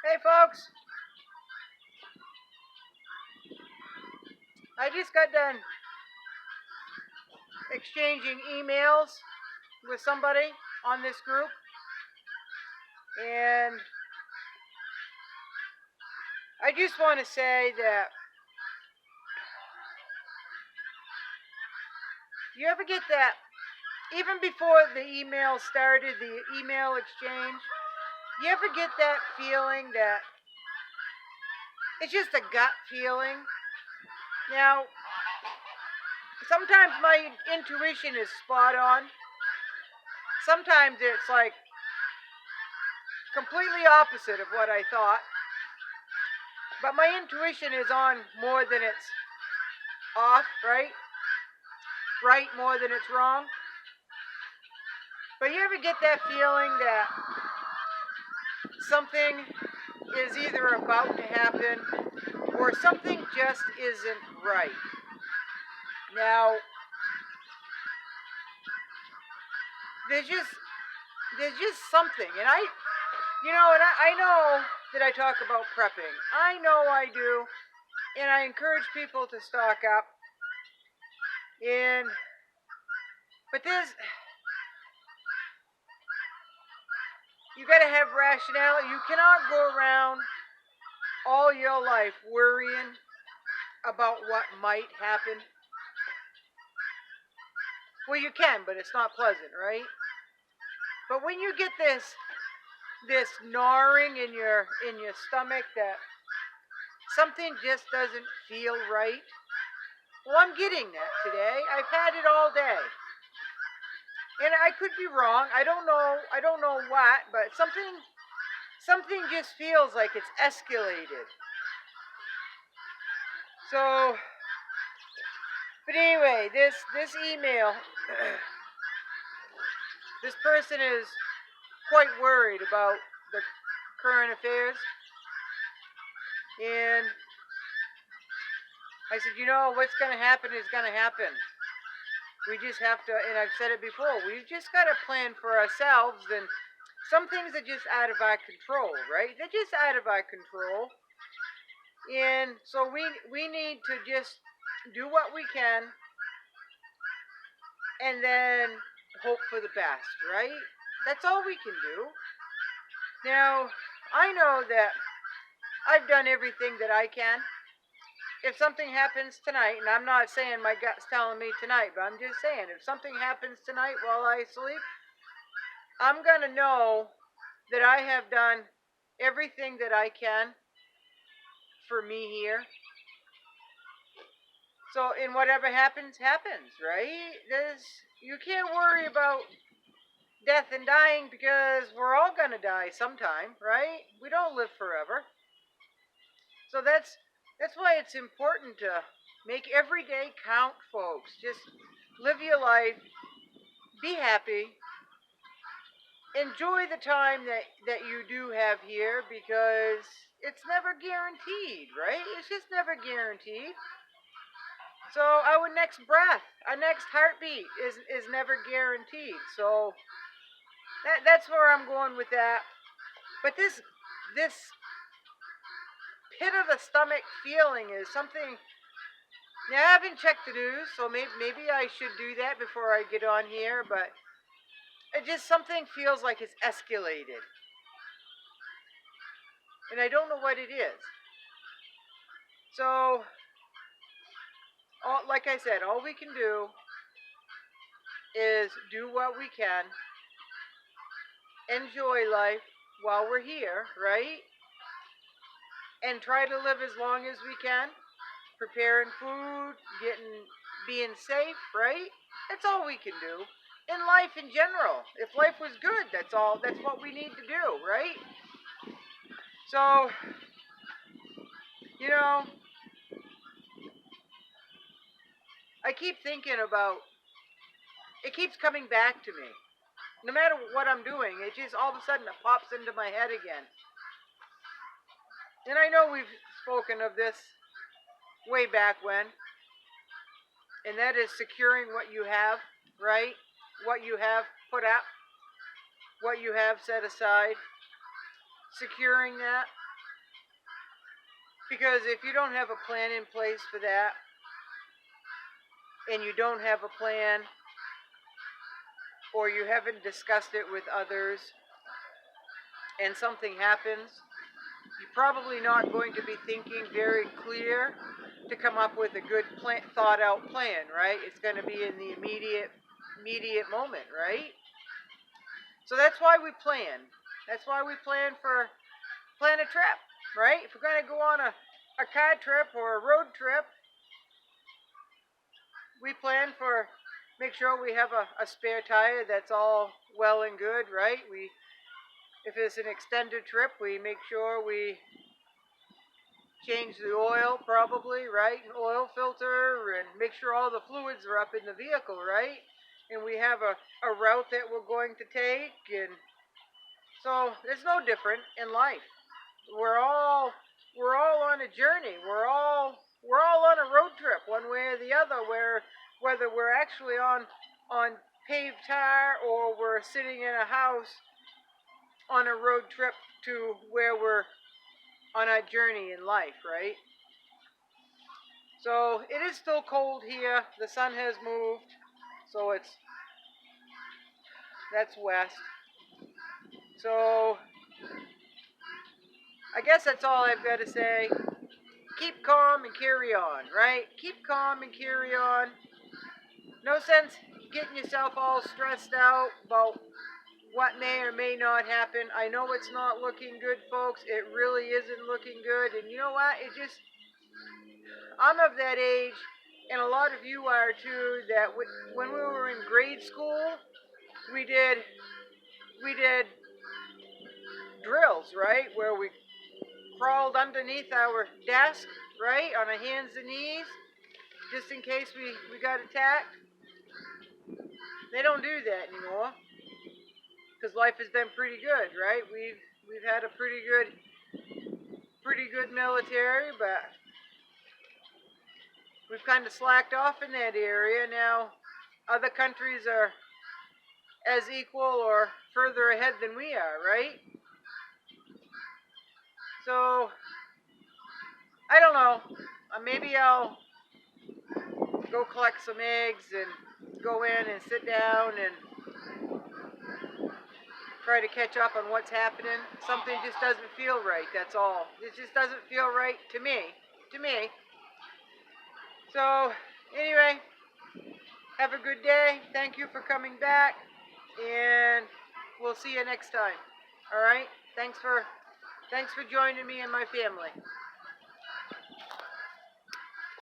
Hey folks, I just got done exchanging emails with somebody on this group, and I just want to say that you ever get that, even before the email started, the email exchange, you ever get that feeling that it's just a gut feeling? Now, sometimes my intuition is spot on. Sometimes it's like completely opposite of what I thought. But my intuition is on more than it's off, right? Right more than it's wrong. But you ever get that feeling that something is either about to happen or something just isn't right? Now, there's just something, and I know that I talk about prepping. I know I do, and I encourage people to stock up. But you got to have rationality. You cannot go around all your life worrying about what might happen. Well, you can, but it's not pleasant, right? But when you get this gnawing in your stomach that something just doesn't feel right, well, I'm getting that today. I've had it all day. And I could be wrong. I don't know what, but something just feels like it's escalated. So, but anyway, this email, this person is quite worried about the current affairs, and I said, what's going to happen is going to happen. We just have to, and I've said it before, we've just got to plan for ourselves, and some things are just out of our control, right? They're just out of our control. And so we need to just do what we can and then hope for the best, right? That's all we can do. Now, I know that I've done everything that I can. If something happens tonight, and I'm not saying my gut's telling me tonight, but I'm just saying if something happens tonight while I sleep, I'm going to know that I have done everything that I can for me here. So, and whatever happens, happens, right? You can't worry about death and dying because we're all going to die sometime, right? We don't live forever. So that's why it's important to make every day count, folks. Just live your life, be happy, enjoy the time that you do have here because it's never guaranteed, right? It's just never guaranteed. So our next breath, our next heartbeat is never guaranteed. So that's where I'm going with that. But this pit of the stomach feeling is something. Now, I haven't checked the news, so maybe I should do that before I get on here, but it just something feels like it's escalated. And I don't know what it is. So, like I said, all we can do is do what we can, enjoy life while we're here, right? And try to live as long as we can, preparing food, being safe, right? That's all we can do. In life in general. If life was good, that's what we need to do, right? So, I keep thinking about, it keeps coming back to me. No matter what I'm doing, it just all of a sudden it pops into my head again. And I know we've spoken of this way back when, and that is securing what you have, right? What you have put up, what you have set aside, securing that. Because if you don't have a plan in place for that, and you don't have a plan, or you haven't discussed it with others, and something happens, you're probably not going to be thinking very clear to come up with a good thought out plan, right? It's going to be in the immediate moment, right? So that's why we plan. That's why we plan a trip, right? If we're going to go on a car trip or a road trip, we plan for, make sure we have a spare tire that's all well and good, right? If it's an extended trip, we make sure we change the oil, probably, right? An oil filter, and make sure all the fluids are up in the vehicle, right? And we have a route that we're going to take, and so it's no different in life. We're all on a journey. We're all on a road trip, one way or the other. Whether we're actually on paved tar or we're sitting in a house on a road trip to where we're on our journey in life, right? So it is still cold here. The sun has moved, so that's west. So I guess that's all I've got to say. Keep calm and carry on, right? Keep calm and carry on. No sense getting yourself all stressed out about what may or may not happen. I know it's not looking good, folks. It really isn't looking good. And you know what? I'm of that age, and a lot of you are too, that when we were in grade school, we did drills, right? Where we crawled underneath our desk, right? On our hands and knees, just in case we got attacked. They don't do that anymore, because life has been pretty good, right? We've had a pretty good military, but we've kind of slacked off in that area. Now other countries are as equal or further ahead than we are, right? So I don't know. Maybe I'll go collect some eggs and go in and sit down and try to catch up on what's happening. Something just doesn't feel right, that's all. It just doesn't feel right to me. So anyway, have a good day. Thank you for coming back, and we'll see you next time. All right? Thanks for joining me and my family.